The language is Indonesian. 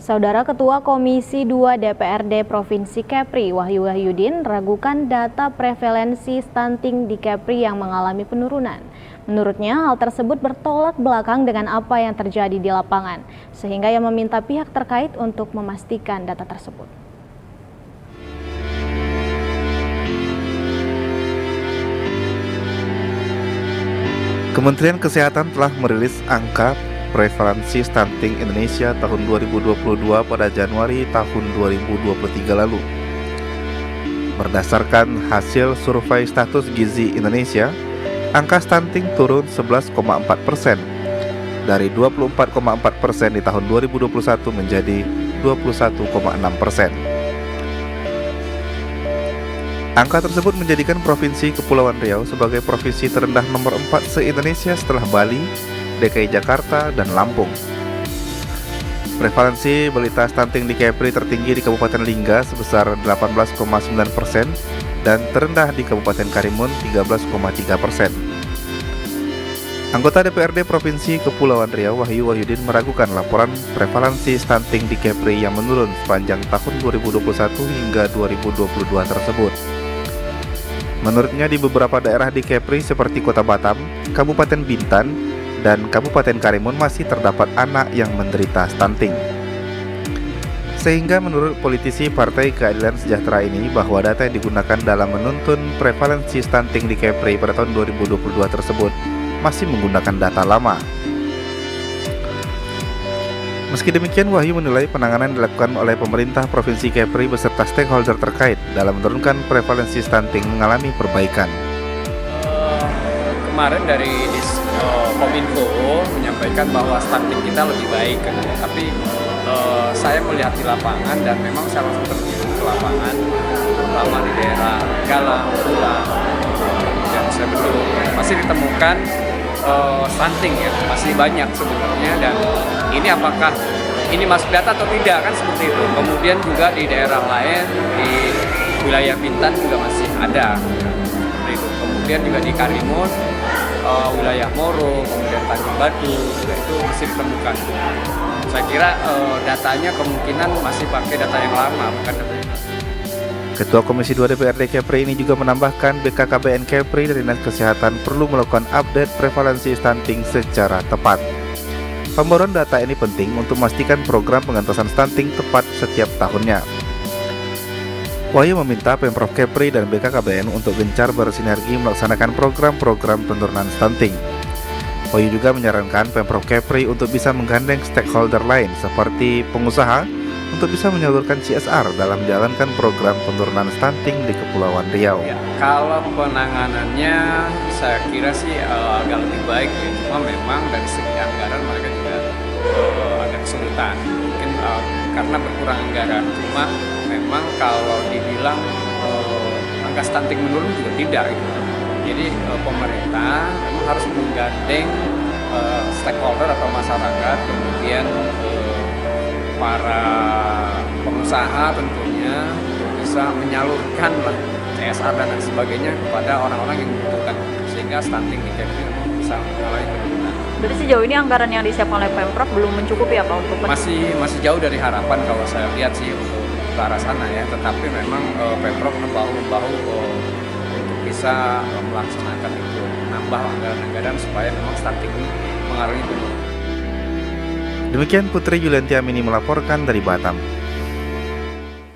Saudara Ketua Komisi 2 DPRD Provinsi Kepri, Wahyu Wahyudin, ragukan data prevalensi stunting di Kepri yang mengalami penurunan. Menurutnya, hal tersebut bertolak belakang dengan apa yang terjadi di lapangan, sehingga ia meminta pihak terkait untuk memastikan data tersebut. Kementerian Kesehatan telah merilis angka prevalensi stunting Indonesia tahun 2022 pada Januari tahun 2023 lalu. Berdasarkan hasil survei status gizi Indonesia, angka stunting turun 11,4% dari 24,4% di tahun 2021 menjadi 21,6%. Angka tersebut menjadikan Provinsi Kepulauan Riau sebagai provinsi terendah nomor 4 se-Indonesia setelah Bali, DKI Jakarta, dan Lampung. Prevalensi balita stunting di Kepri tertinggi di Kabupaten Lingga sebesar 18,9% dan terendah di Kabupaten Karimun 13,3%. Anggota DPRD Provinsi Kepulauan Riau, Wahyu Wahyudin, meragukan laporan prevalensi stunting di Kepri yang menurun sepanjang tahun 2021 hingga 2022 tersebut. Menurutnya, di beberapa daerah di Kepri seperti Kota Batam, Kabupaten Bintan, dan Kabupaten Karimun masih terdapat anak yang menderita stunting. Sehingga menurut politisi Partai Keadilan Sejahtera ini bahwa data yang digunakan dalam menuntun prevalensi stunting di Kepri pada tahun 2022 tersebut masih menggunakan data lama. Meski demikian, Wahyu menilai penanganan dilakukan oleh pemerintah Provinsi Kepri beserta stakeholder terkait dalam menurunkan prevalensi stunting mengalami perbaikan. Kemarin dari Kominfo menyampaikan bahwa stunting kita lebih baik, tapi saya melihat di lapangan dan memang saya langsung terjun ke lapangan, terutama di daerah Galang, Pulang, dan saya betul masih ditemukan stunting ya, masih banyak sebenarnya, dan ini apakah ini masuk data atau tidak kan seperti itu. Kemudian juga di daerah lain di wilayah Bintan juga masih ada seperti itu. Kemudian juga di Karimun, wilayah Moro, kemudian Tanjung Batu juga itu masih ditemukan. Saya kira datanya kemungkinan masih pakai data yang lama, bukan data yang baru. Ketua Komisi 2 DPRD Kepri ini juga menambahkan BKKBN Kepri dan Dinas Kesehatan perlu melakukan update prevalensi stunting secara tepat. Pembaruan data ini penting untuk memastikan program pengentasan stunting tepat setiap tahunnya. Wahyu meminta Pemprov Kepri dan BKKBN untuk gencar bersinergi melaksanakan program-program penurunan stunting. Wahyu juga menyarankan Pemprov Kepri untuk bisa menggandeng stakeholder lain seperti pengusaha untuk bisa menyalurkan CSR dalam menjalankan program penurunan stunting di Kepulauan Riau. Ya, kalau penanganannya saya kira sih agak lebih baik ya. Cuma memang dari segi anggaran mereka juga agak kesulitan. Mungkin karena berkurang anggaran. Cuma memang kalau dibilang angka stunting menurun juga tidak gitu. Jadi pemerintah memang harus menggandeng stakeholder atau masyarakat, kemudian para pengusaha tentunya untuk bisa menyalurkan CSR dan sebagainya kepada orang-orang yang membutuhkan, sehingga stunting di Kepri bisa mengalami penurunan. Berarti sejauh ini anggaran yang disiapkan oleh Pemprov belum mencukupi ya Pak untuk masih jauh dari harapan kalau saya lihat sih untuk ke arah sana ya. Tetapi memang Pemprov bahu-bahu untuk bisa melaksanakan itu, menambah anggaran-anggaran supaya memang stunting ini mengalami penurunan. Demikian Putri Yulianti Amini melaporkan dari Batam.